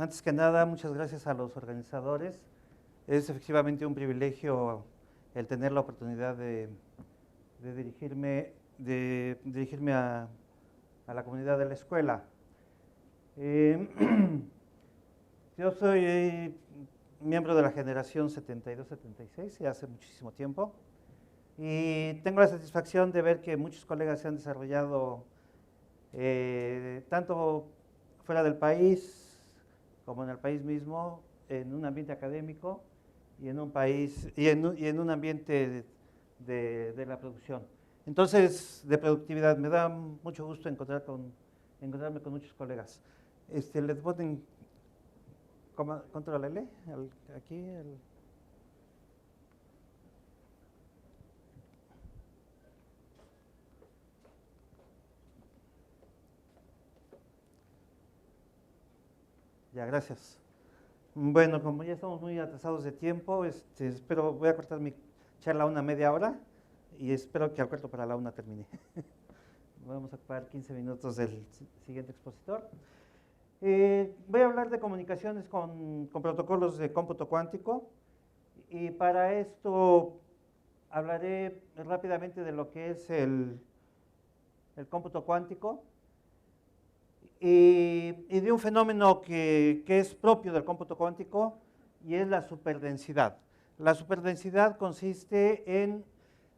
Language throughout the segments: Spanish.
Antes que nada, muchas gracias a los organizadores. Es efectivamente un privilegio el tener la oportunidad de dirigirme a la comunidad de la escuela. Yo soy miembro de la generación 72-76, ya hace muchísimo tiempo, y tengo la satisfacción de ver que muchos colegas se han desarrollado tanto fuera del país como en el país mismo, en un ambiente académico y en un país y en un ambiente de la producción. Entonces, de productividad, me da mucho gusto encontrarme con muchos colegas. Les ponen control L, aquí. Ya, gracias. Bueno, como ya estamos muy atrasados de tiempo, voy a cortar mi charla a una media hora y espero que al cuarto para la una termine. Vamos a ocupar 15 minutos del siguiente expositor. Voy a hablar de comunicaciones con protocolos de cómputo cuántico y para esto hablaré rápidamente de lo que es el cómputo cuántico y de un fenómeno que es propio del cómputo cuántico y es la superdensidad. La superdensidad consiste en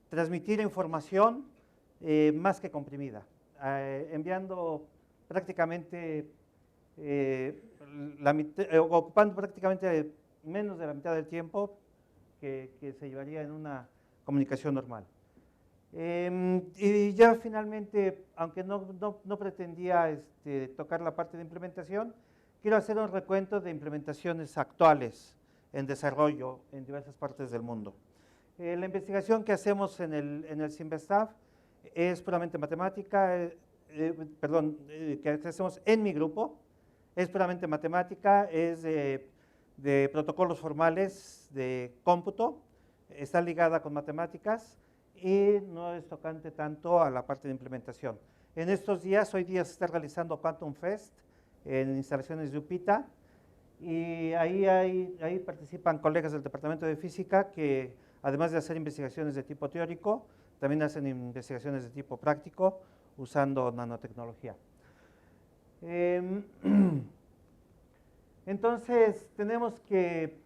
transmitir información más que comprimida, enviando prácticamente, ocupando prácticamente menos de la mitad del tiempo que se llevaría en una comunicación normal. Y ya finalmente, aunque no pretendía tocar la parte de implementación, quiero hacer un recuento de implementaciones actuales en desarrollo en diversas partes del mundo. La investigación que hacemos en el CIMBESTAF es puramente matemática, que hacemos en mi grupo, es puramente matemática, es de protocolos formales de cómputo, está ligada con matemáticas y no es tocante tanto a la parte de implementación. En estos días, hoy día se está realizando Quantum Fest en instalaciones de UPITA y ahí participan colegas del Departamento de Física que, además de hacer investigaciones de tipo teórico, también hacen investigaciones de tipo práctico usando nanotecnología. Entonces, tenemos que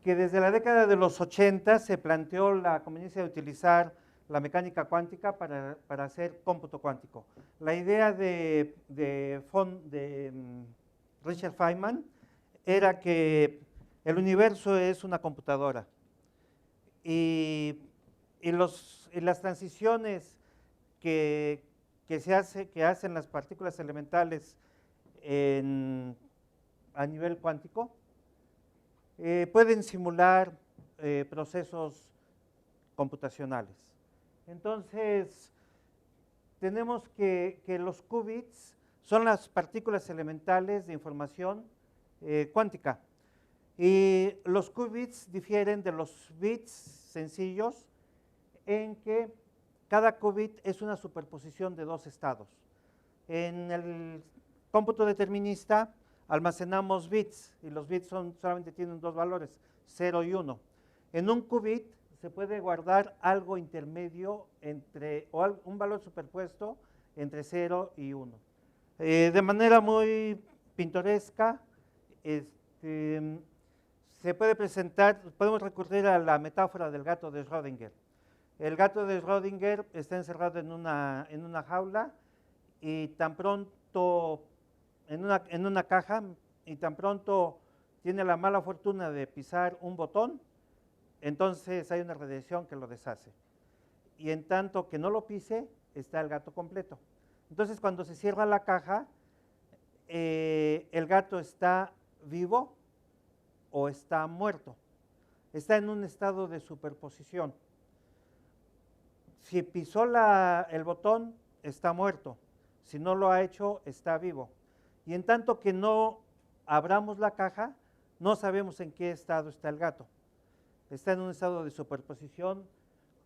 desde la década de los 80 se planteó la conveniencia de utilizar la mecánica cuántica para hacer cómputo cuántico. La idea de Richard Feynman era que el universo es una computadora y las transiciones que hacen las partículas elementales a nivel cuántico pueden simular procesos computacionales. Entonces, tenemos que los qubits son las partículas elementales de información cuántica. Y los qubits difieren de los bits sencillos en que cada qubit es una superposición de dos estados. En el cómputo determinista almacenamos bits y los bits solamente tienen dos valores, 0 y 1. En un qubit se puede guardar algo intermedio un valor superpuesto entre 0 y 1. De manera muy pintoresca, se puede presentar, podemos recurrir a la metáfora del gato de Schrödinger. El gato de Schrödinger está encerrado en una jaula y tan pronto en una caja y tan pronto tiene la mala fortuna de pisar un botón, entonces hay una radiación que lo deshace. Y en tanto que no lo pise, está el gato completo. Entonces, cuando se cierra la caja, el gato está vivo o está muerto. Está en un estado de superposición. Si pisó el botón, está muerto. Si no lo ha hecho, está vivo. Y en tanto que no abramos la caja, no sabemos en qué estado está el gato. Está en un estado de superposición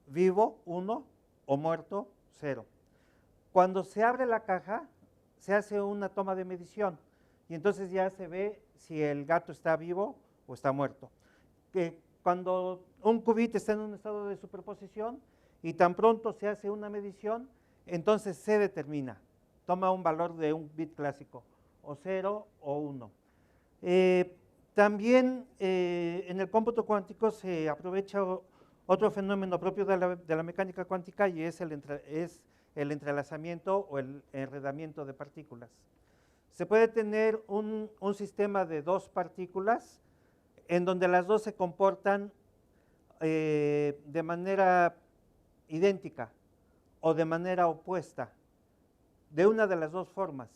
vivo, 1, o muerto, 0. Cuando se abre la caja, se hace una toma de medición y entonces ya se ve si el gato está vivo o está muerto. Que cuando un qubit está en un estado de superposición y tan pronto se hace una medición, entonces se determina, toma un valor de un bit clásico, o 0 o 1. También en el cómputo cuántico se aprovecha otro fenómeno propio de la mecánica cuántica, y es el entrelazamiento o el enredamiento de partículas. Se puede tener un sistema de dos partículas en donde las dos se comportan de manera idéntica o de manera opuesta, de una de las dos formas.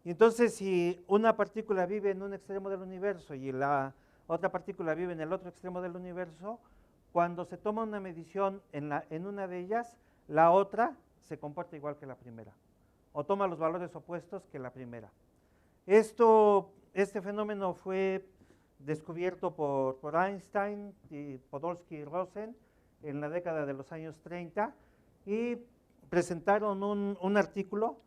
Y entonces, si una partícula vive en un extremo del universo y la otra partícula vive en el otro extremo del universo, cuando se toma una medición en una de ellas, la otra se comporta igual que la primera, o toma los valores opuestos que la primera. Este fenómeno fue descubierto por Einstein, y Podolsky y Rosen en la década de los años 30, y presentaron un artículo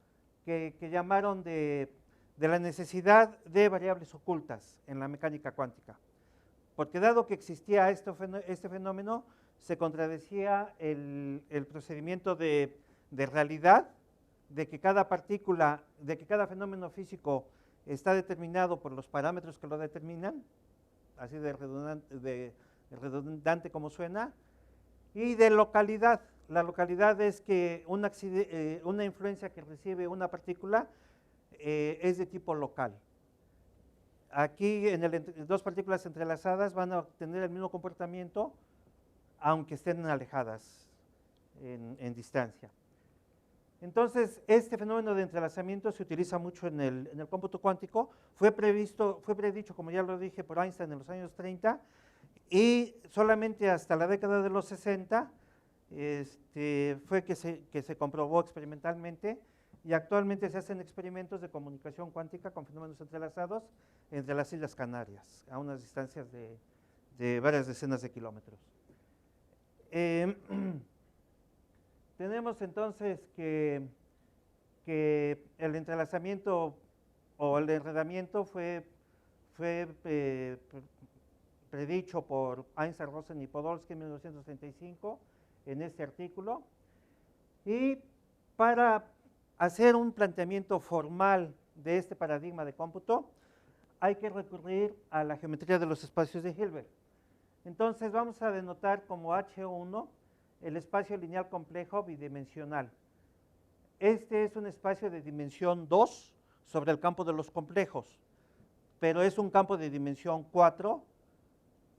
que llamaron de la necesidad de variables ocultas en la mecánica cuántica. Porque dado que existía este fenómeno, se contradecía el procedimiento de realidad, de que cada partícula, de que cada fenómeno físico está determinado por los parámetros que lo determinan, así de redundante como suena, y de localidad. La localidad es que una influencia que recibe una partícula es de tipo local. Aquí, dos partículas entrelazadas van a tener el mismo comportamiento, aunque estén alejadas en distancia. Entonces, este fenómeno de entrelazamiento se utiliza mucho en el cómputo cuántico. Fue predicho, como ya lo dije, por Einstein en los años 30, y solamente hasta la década de los 60 fue que se comprobó experimentalmente, y actualmente se hacen experimentos de comunicación cuántica con fenómenos entrelazados entre las Islas Canarias, a unas distancias de varias decenas de kilómetros. Tenemos entonces que el entrelazamiento o el enredamiento fue predicho por Einstein, Rosen y Podolsky en 1935 en este artículo, y para hacer un planteamiento formal de este paradigma de cómputo hay que recurrir a la geometría de los espacios de Hilbert. Entonces vamos a denotar como H1 el espacio lineal complejo bidimensional. Este es un espacio de dimensión 2 sobre el campo de los complejos, pero es un campo de dimensión 4,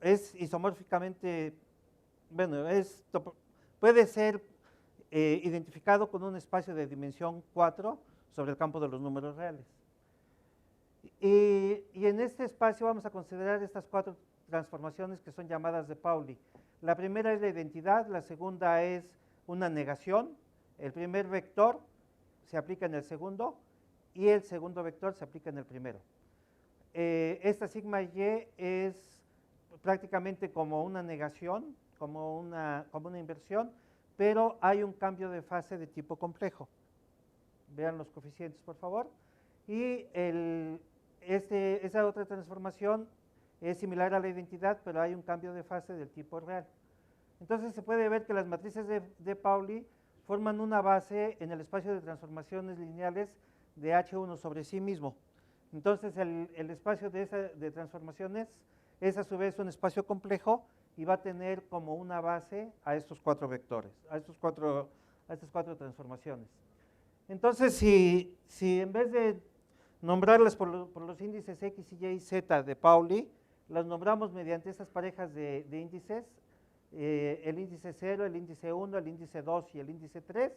es isomórficamente, bueno, puede ser identificado con un espacio de dimensión 4 sobre el campo de los números reales. Y en este espacio vamos a considerar estas cuatro transformaciones que son llamadas de Pauli. La primera es la identidad, la segunda es una negación, el primer vector se aplica en el segundo y el segundo vector se aplica en el primero. Esta sigma y es prácticamente como una negación, como una inversión, pero hay un cambio de fase de tipo complejo. Vean los coeficientes, por favor. Y esa otra transformación es similar a la identidad, pero hay un cambio de fase del tipo real. Entonces se puede ver que las matrices de Pauli forman una base en el espacio de transformaciones lineales de H1 sobre sí mismo. Entonces el espacio de transformaciones es a su vez un espacio complejo y va a tener como una base a estos cuatro vectores, a estas cuatro transformaciones. Entonces, si en vez de nombrarlas por los índices X, Y y Z de Pauli, las nombramos mediante estas parejas de índices, el índice 0, el índice 1, el índice 2 y el índice 3,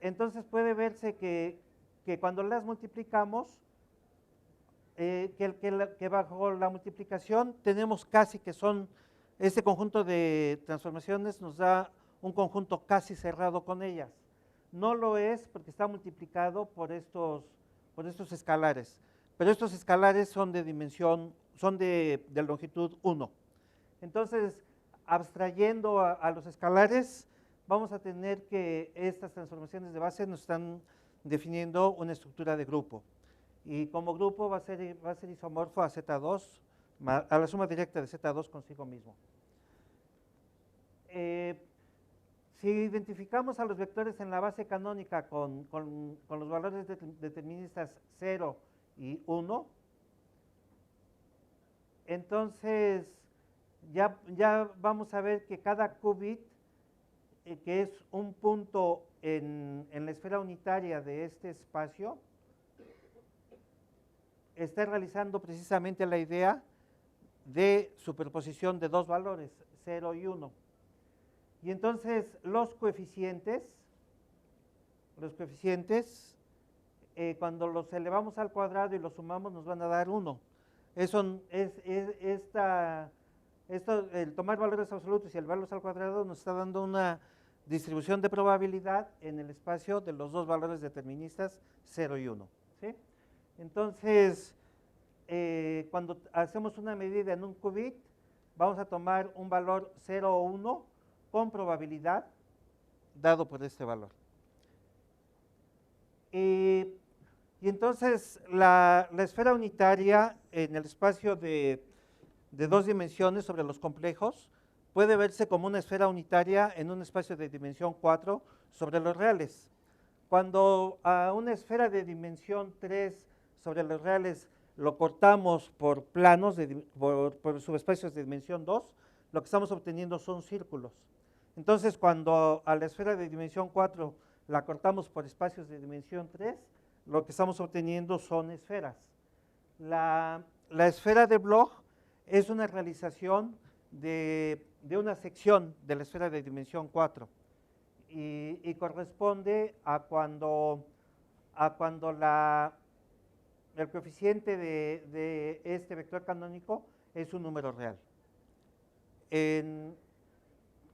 entonces puede verse que cuando las multiplicamos, que bajo la multiplicación tenemos casi que son, este conjunto de transformaciones nos da un conjunto casi cerrado con ellas. No lo es porque está multiplicado por estos escalares, pero estos escalares son de dimensión, son de longitud 1. Entonces, abstrayendo a los escalares, vamos a tener que estas transformaciones de base nos están definiendo una estructura de grupo. y como grupo va a ser isomorfo a Z2, a la suma directa de Z2 consigo mismo. Si identificamos a los vectores en la base canónica con los valores deterministas 0 y 1, entonces ya vamos a ver que cada qubit, que es un punto en la esfera unitaria de este espacio, está realizando precisamente la idea de superposición de dos valores, 0 y 1. Y entonces los coeficientes, cuando los elevamos al cuadrado y los sumamos, nos van a dar 1. El tomar valores absolutos y elevarlos al cuadrado nos está dando una distribución de probabilidad en el espacio de los dos valores deterministas 0 y 1. ¿Sí? Entonces, cuando hacemos una medida en un qubit, vamos a tomar un valor 0 o 1 con probabilidad dado por este valor. Y entonces la esfera unitaria en el espacio de dos dimensiones sobre los complejos puede verse como una esfera unitaria en un espacio de dimensión 4 sobre los reales. Cuando a una esfera de dimensión 3 sobre los reales lo cortamos por planos, por subespacios de dimensión 2, lo que estamos obteniendo son círculos. Entonces, cuando a la esfera de dimensión 4 la cortamos por espacios de dimensión 3, lo que estamos obteniendo son esferas. La esfera de Bloch es una realización de una sección de la esfera de dimensión 4 y corresponde a cuando el coeficiente de este vector canónico es un número real.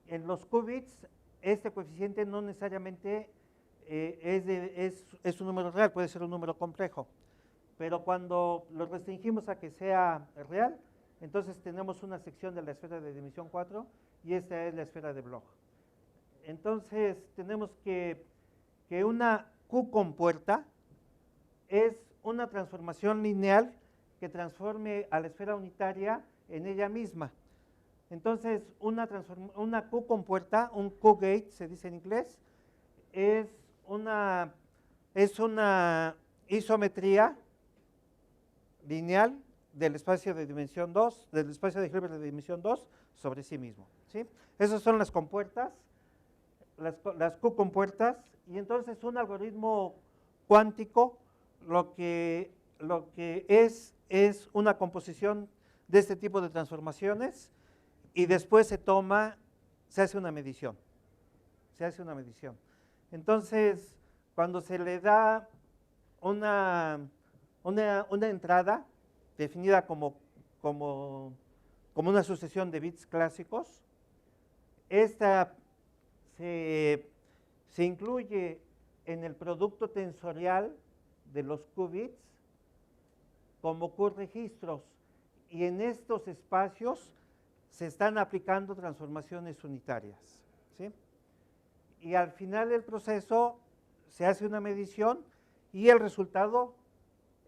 En los qubits, este coeficiente no necesariamente es un número real, puede ser un número complejo, pero cuando lo restringimos a que sea real, entonces tenemos una sección de la esfera de dimensión 4 y esta es la esfera de Bloch. Entonces tenemos que una Q compuerta es una transformación lineal que transforme a la esfera unitaria en ella misma. Entonces, una Q compuerta, un Q-gate se dice en inglés, es una isometría lineal del espacio de dimensión 2, del espacio de Hilbert de dimensión 2 sobre sí mismo. ¿Sí? Esas son las compuertas, las Q compuertas, y entonces un algoritmo cuántico lo que es una composición de este tipo de transformaciones y después se hace una medición. Entonces, cuando se le da una entrada definida como una sucesión de bits clásicos, esta se incluye en el producto tensorial de los qubits como Q-registros, y en estos espacios se están aplicando transformaciones unitarias. ¿Sí? Y al final del proceso se hace una medición y el resultado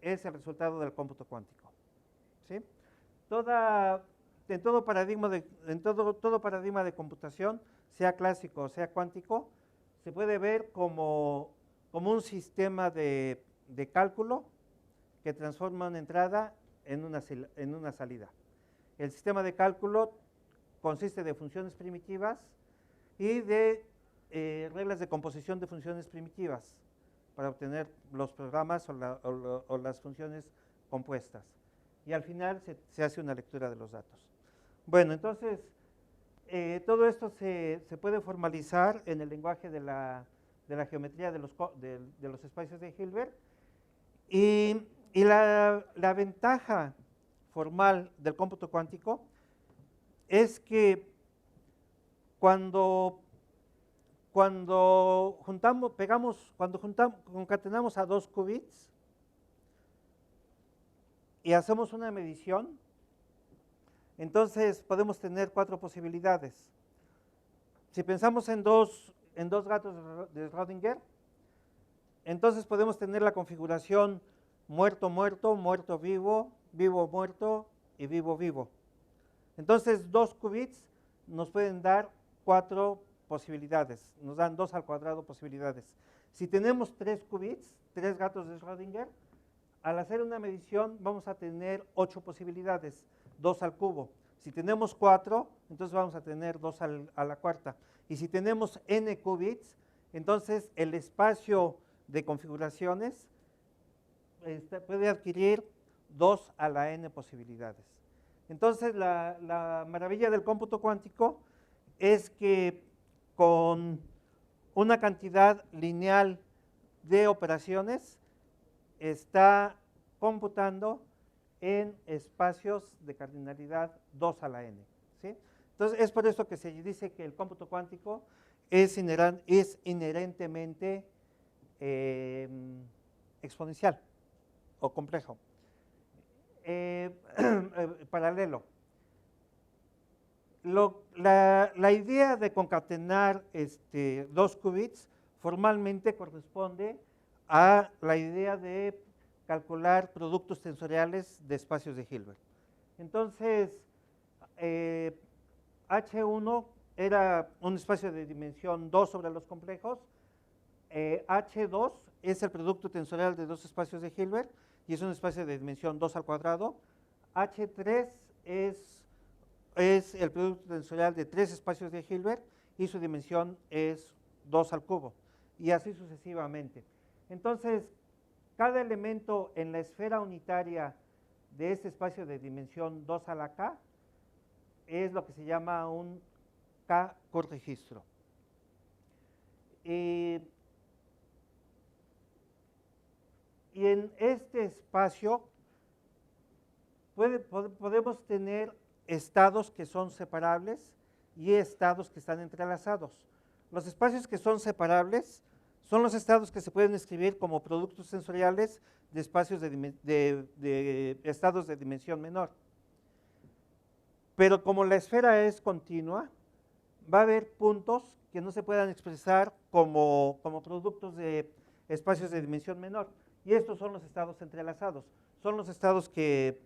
es el resultado del cómputo cuántico. ¿Sí? Todo paradigma de computación, sea clásico o sea cuántico, se puede ver como un sistema de cálculo que transforma una entrada en una salida. El sistema de cálculo consiste de funciones primitivas y de reglas de composición de funciones primitivas para obtener los programas o las funciones compuestas. Y al final se hace una lectura de los datos. Bueno, entonces, todo esto se puede formalizar en el lenguaje de la geometría de los espacios de Hilbert. Y la ventaja formal del cómputo cuántico es que cuando concatenamos a dos qubits y hacemos una medición, entonces podemos tener 4 posibilidades. Si pensamos en dos gatos de Schrödinger, entonces podemos tener la configuración muerto, muerto, muerto, vivo, vivo, muerto y vivo, vivo. Entonces, 2 qubits nos pueden dar 4 posibilidades, nos dan 2 al cuadrado posibilidades. Si tenemos 3 qubits, 3 gatos de Schrödinger, al hacer una medición vamos a tener 8 posibilidades, 2 al cubo. Si tenemos 4, entonces vamos a tener 2 a la cuarta. Y si tenemos n qubits, entonces el espacio de configuraciones puede adquirir 2 a la n posibilidades. Entonces, la maravilla del cómputo cuántico es que con una cantidad lineal de operaciones está computando en espacios de cardinalidad 2 a la n. ¿Sí? Entonces, es por eso que se dice que el cómputo cuántico es inherentemente exponencial o complejo. Paralelo. La idea de concatenar 2 qubits formalmente corresponde a la idea de calcular productos tensoriales de espacios de Hilbert. Entonces, H1 era un espacio de dimensión 2 sobre los complejos, H2 es el producto tensorial de 2 espacios de Hilbert y es un espacio de dimensión 2 al cuadrado, H3 es el producto tensorial de 3 espacios de Hilbert y su dimensión es 2 al cubo, y así sucesivamente. Entonces, cada elemento en la esfera unitaria de este espacio de dimensión 2 a la k es lo que se llama un k corregistro. Y en este espacio podemos tener estados que son separables y estados que están entrelazados. Los espacios que son separables son los estados que se pueden escribir como productos sensoriales de espacios de estados de dimensión menor. Pero como la esfera es continua, va a haber puntos que no se puedan expresar como productos de espacios de dimensión menor. Y estos son los estados entrelazados. Son los estados que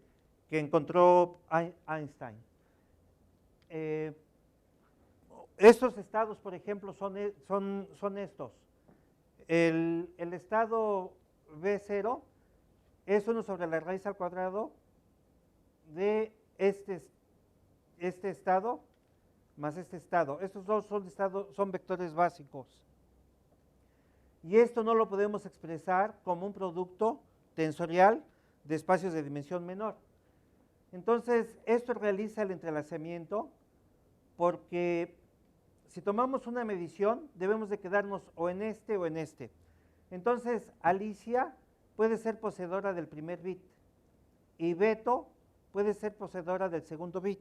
encontró Einstein. Estos estados, por ejemplo, son estos. El estado B0 es 1 sobre la raíz al cuadrado de este estado más este estado. Estos dos son vectores básicos. Y esto no lo podemos expresar como un producto tensorial de espacios de dimensión menor. Entonces, esto realiza el entrelazamiento porque si tomamos una medición, debemos de quedarnos o en este o en este. Entonces, Alicia puede ser poseedora del primer bit y Beto puede ser poseedora del segundo bit.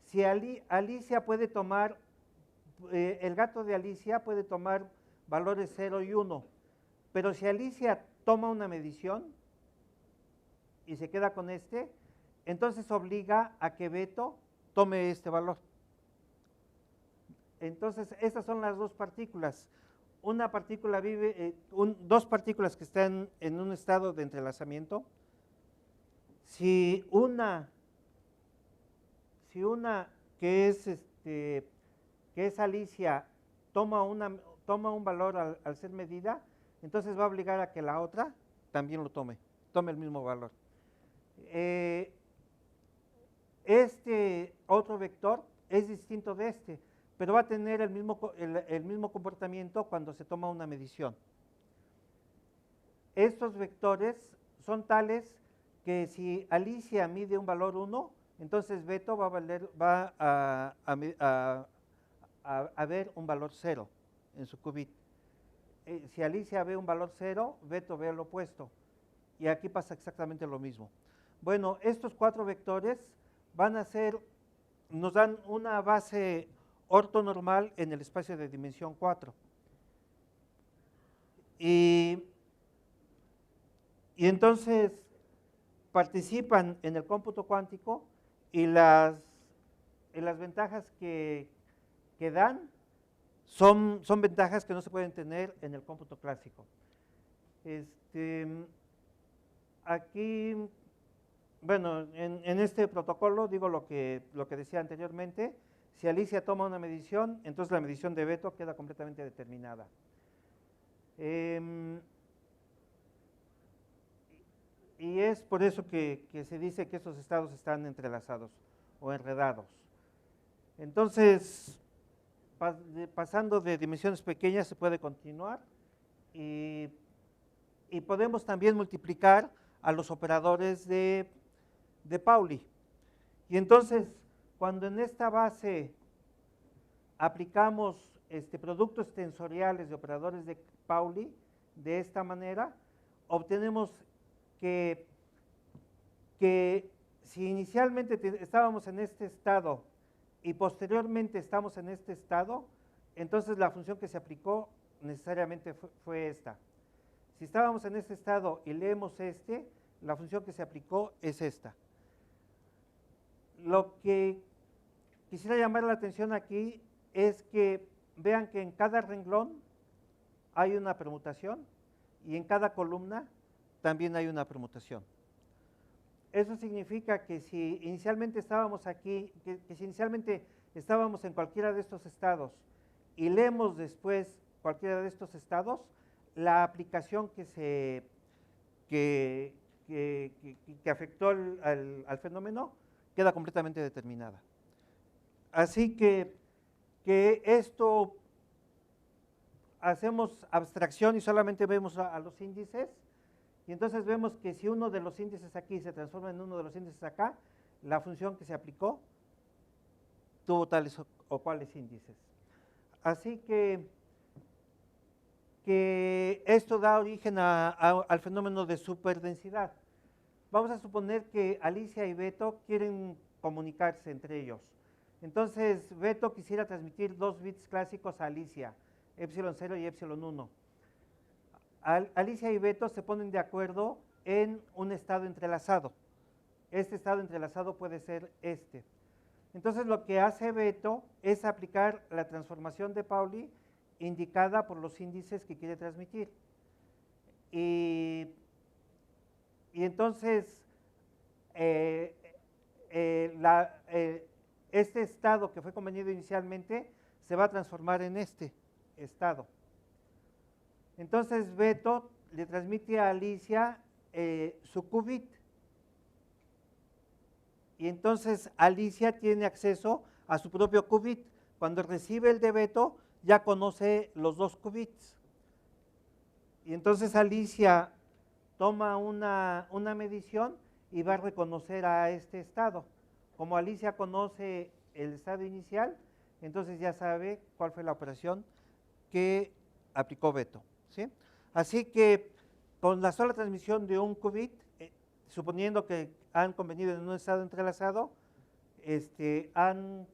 Si Alicia puede tomar, el gato de Alicia puede tomar valores 0 y 1, pero si Alicia toma una medición y se queda con entonces obliga a que Beto tome este valor. Entonces, estas son las dos partículas. Una partícula vive, dos partículas que están en un estado de entrelazamiento. Si una que es Alicia toma un valor al ser medida, entonces va a obligar a que la otra también lo tome el mismo valor. Este otro vector es distinto de pero va a tener el mismo comportamiento cuando se toma una medición. Estos vectores son tales que si Alicia mide un valor 1, entonces Beto va a ver un valor 0 en su qubit. Si Alicia ve un valor 0, Beto ve el opuesto. Y aquí pasa exactamente lo mismo. Bueno, estos 4 vectores nos dan una base ortonormal en el espacio de dimensión 4. Y entonces participan en el cómputo cuántico y las ventajas que dan son ventajas que no se pueden tener en el cómputo clásico. aquí, bueno, en este protocolo digo lo que decía anteriormente. Si Alicia toma una medición, entonces la medición de Beto queda completamente determinada. Y es por eso que se dice que estos estados están entrelazados o enredados. Entonces, pasando de dimensiones pequeñas se puede continuar y podemos también multiplicar a los operadores de Pauli. Y entonces, cuando en esta base aplicamos productos tensoriales de operadores de Pauli, de esta manera, obtenemos que si inicialmente estábamos en este estado y posteriormente estamos en este estado, entonces la función que se aplicó necesariamente fue esta. Si estábamos en este estado y leemos la función que se aplicó es esta. Lo que quisiera llamar la atención aquí es que vean que en cada renglón hay una permutación y en cada columna también hay una permutación. Eso significa que si inicialmente estábamos aquí, que si inicialmente estábamos en cualquiera de estos estados y leemos después cualquiera de estos estados, la aplicación que afectó al fenómeno queda completamente determinada. Así que esto hacemos abstracción y solamente vemos a los índices, y entonces vemos que si uno de los índices aquí se transforma en uno de los índices acá, la función que se aplicó tuvo tales o cuales índices. Así que esto da origen al fenómeno de superdensidad. Vamos a suponer que Alicia y Beto quieren comunicarse entre ellos. Entonces, Beto quisiera transmitir 2 bits clásicos a Alicia, epsilon 0 y epsilon 1. Alicia y Beto se ponen de acuerdo en un estado entrelazado. Este estado entrelazado puede ser este. Entonces, lo que hace Beto es aplicar la transformación de Pauli indicada por los índices que quiere transmitir. Y entonces, este estado que fue convenido inicialmente se va a transformar en este estado. Entonces, Beto le transmite a Alicia su qubit. Y entonces Alicia tiene acceso a su propio qubit. Cuando recibe el de Beto, ya conoce los 2 qubits. Y entonces Alicia toma una medición y va a reconocer a este estado. Como Alicia conoce el estado inicial, entonces ya sabe cuál fue la operación que aplicó Beto, ¿sí? Así que con la sola transmisión de un qubit, suponiendo que han convenido en un estado entrelazado, han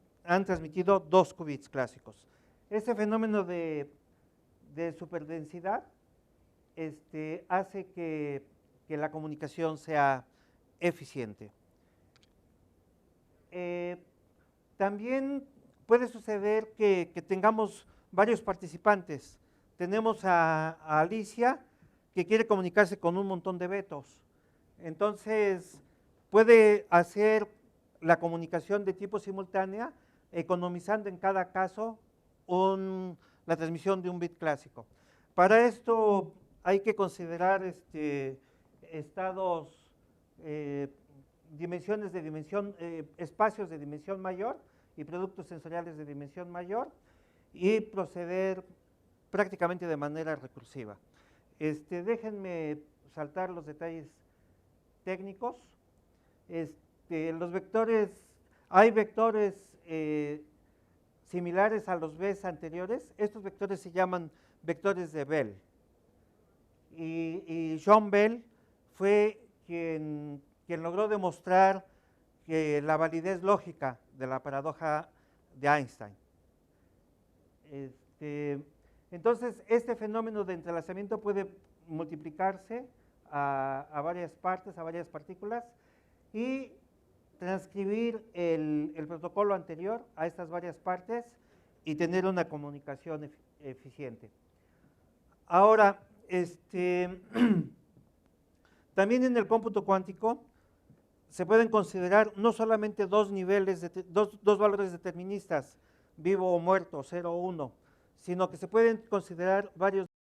transmitido 2 qubits clásicos. Este fenómeno de superdensidad hace que la comunicación sea eficiente. También puede suceder que tengamos varios participantes. Tenemos a Alicia, que quiere comunicarse con un montón de Betos. Entonces, puede hacer la comunicación de tipo simultánea, economizando en cada caso la transmisión de un bit clásico. Para esto hay que considerar estados, dimensiones de dimensión, espacios de dimensión mayor y productos sensoriales de dimensión mayor, y proceder prácticamente de manera recursiva. Déjenme saltar los detalles técnicos. Los vectores, hay vectores similares a los Bs anteriores. Estos vectores se llaman vectores de Bell. Y John Bell fue quien logró demostrar que la validez lógica de la paradoja de Einstein. Entonces, este fenómeno de entrelazamiento puede multiplicarse a varias partes, a varias partículas, y transcribir el protocolo anterior a estas varias partes y tener una comunicación eficiente. Ahora, También en el cómputo cuántico se pueden considerar no solamente dos niveles, dos valores deterministas, vivo o muerto, 0 o 1, sino que se pueden considerar varios